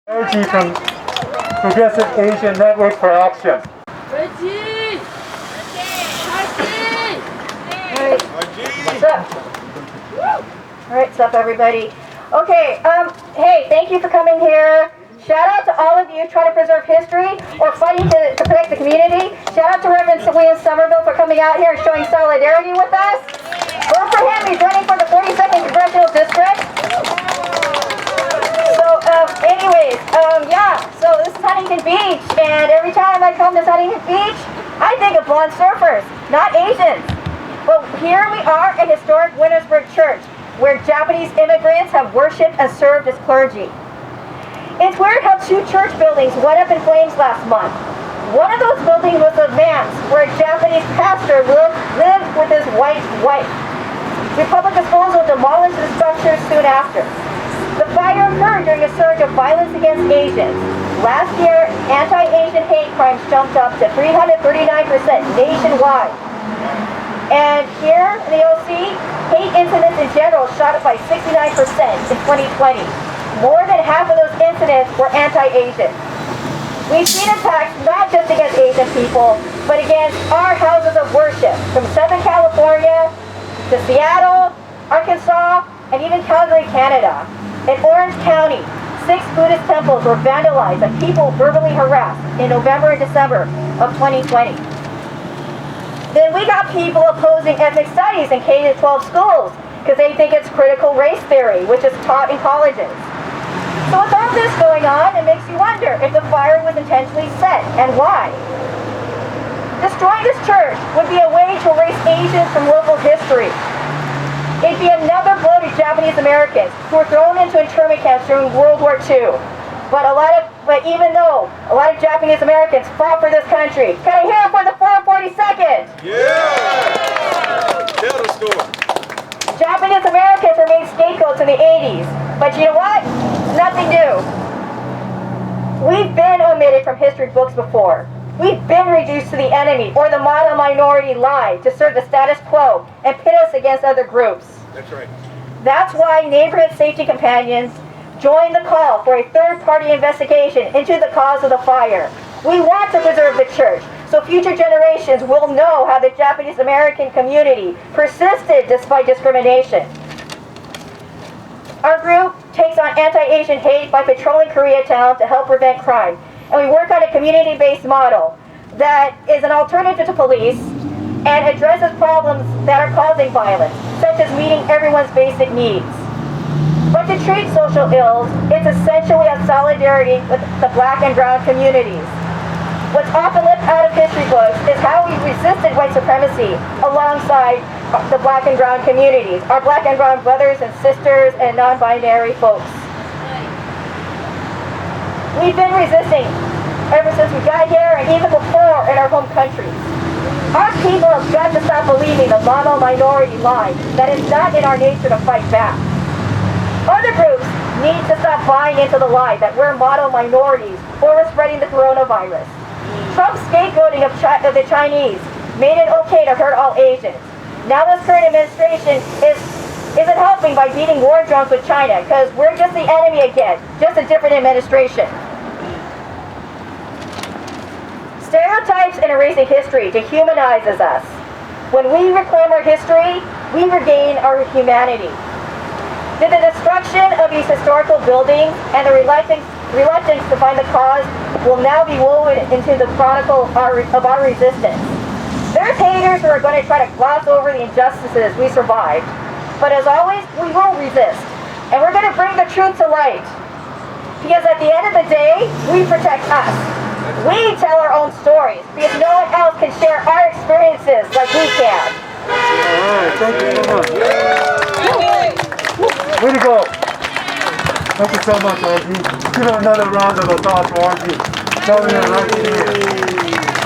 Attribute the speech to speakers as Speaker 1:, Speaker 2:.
Speaker 1: Reggie from Progressive Asian Network for Action.
Speaker 2: Reggie!
Speaker 3: What's up? Alright, what's up everybody? Okay, hey, thank you for coming here. Shout out to all of you trying to preserve history or fighting to protect the community. Shout out to Reverend William Somerville for coming out here and showing solidarity with us. Vote for him, he's running for the 42nd Congressional District. So this is Huntington Beach, and every time I come to Huntington Beach, I think of blonde surfers, not Asians. But here we are at historic Wintersburg Church, where Japanese immigrants have worshipped and served as clergy. It's weird how two church buildings went up in flames last month. One of those buildings was the manse, where a Japanese pastor lived with his white wife. The public disposal demolished the structure soon after. The fire occurred during a surge of violence against Asians. Last year, anti-Asian hate crimes jumped up to 339% nationwide. And here in the OC, hate incidents in general shot up by 69% in 2020. More than half of those incidents were anti-Asian. We've seen attacks not just against Asian people, but against our houses of worship, from Southern California to Seattle, Arkansas, and even Calgary, Canada. In Orange County, 6 Buddhist temples were vandalized and people verbally harassed in November and December of 2020. Then we got people opposing ethnic studies in K-12 schools because they think it's critical race theory, which is taught in colleges. So with all this going on, it makes you wonder if the fire was intentionally set and why. Destroying this church would be a way to erase Asians from local history. It'd be another blow to Japanese Americans who were thrown into internment camps during World War II. But even though a lot of Japanese Americans fought for this country, can I hear it for the 442nd?
Speaker 4: Yeah! Tell the story.
Speaker 3: Japanese Americans were made scapegoats in the 80s. But you know what? Nothing new. We've been omitted from history books before. We've been reduced to the enemy or the model minority line to serve the status quo and pit us against other groups.
Speaker 4: That's right.
Speaker 3: That's why Neighborhood Safety Companions joined the call for a third-party investigation into the cause of the fire. We want to preserve the church so future generations will know how the Japanese American community persisted despite discrimination. Our group takes on anti-Asian hate by patrolling Koreatown to help prevent crime. And we work on a community-based model that is an alternative to police and addresses problems that are causing violence, such as meeting everyone's basic needs. But to treat social ills, it's essentially a solidarity with the black and brown communities. What's often left out of history books is how we resisted white supremacy alongside the black and brown communities, our black and brown brothers and sisters and non-binary folks. We've been resisting ever since we got here and even before in our home countries. Our people have got to stop believing the mono-minority lie that it's not in our nature to fight back. Other groups need to stop buying into the lie that we're mono-minorities or we're spreading the coronavirus. Trump's scapegoating of the Chinese made it okay to hurt all Asians. Now this current administration isn't helping by beating war drums with China because we're just the enemy again, just a different administration. Stereotypes and erasing history dehumanizes us. When we reclaim our history, we regain our humanity. The destruction of these historical buildings and the reluctance to find the cause will now be woven into the chronicle of our resistance. There's haters who are going to try to gloss over the injustices we survived. But as always, we will resist. And we're going to bring the truth to light. Because at the end of the day, we protect us. We tell our own stories. Because no one else can share our experiences like we can.
Speaker 1: Alright, thank you so much. Way to go. Thank you so much, Reggie. Give it another round of applause for Reggie. Showing it right here.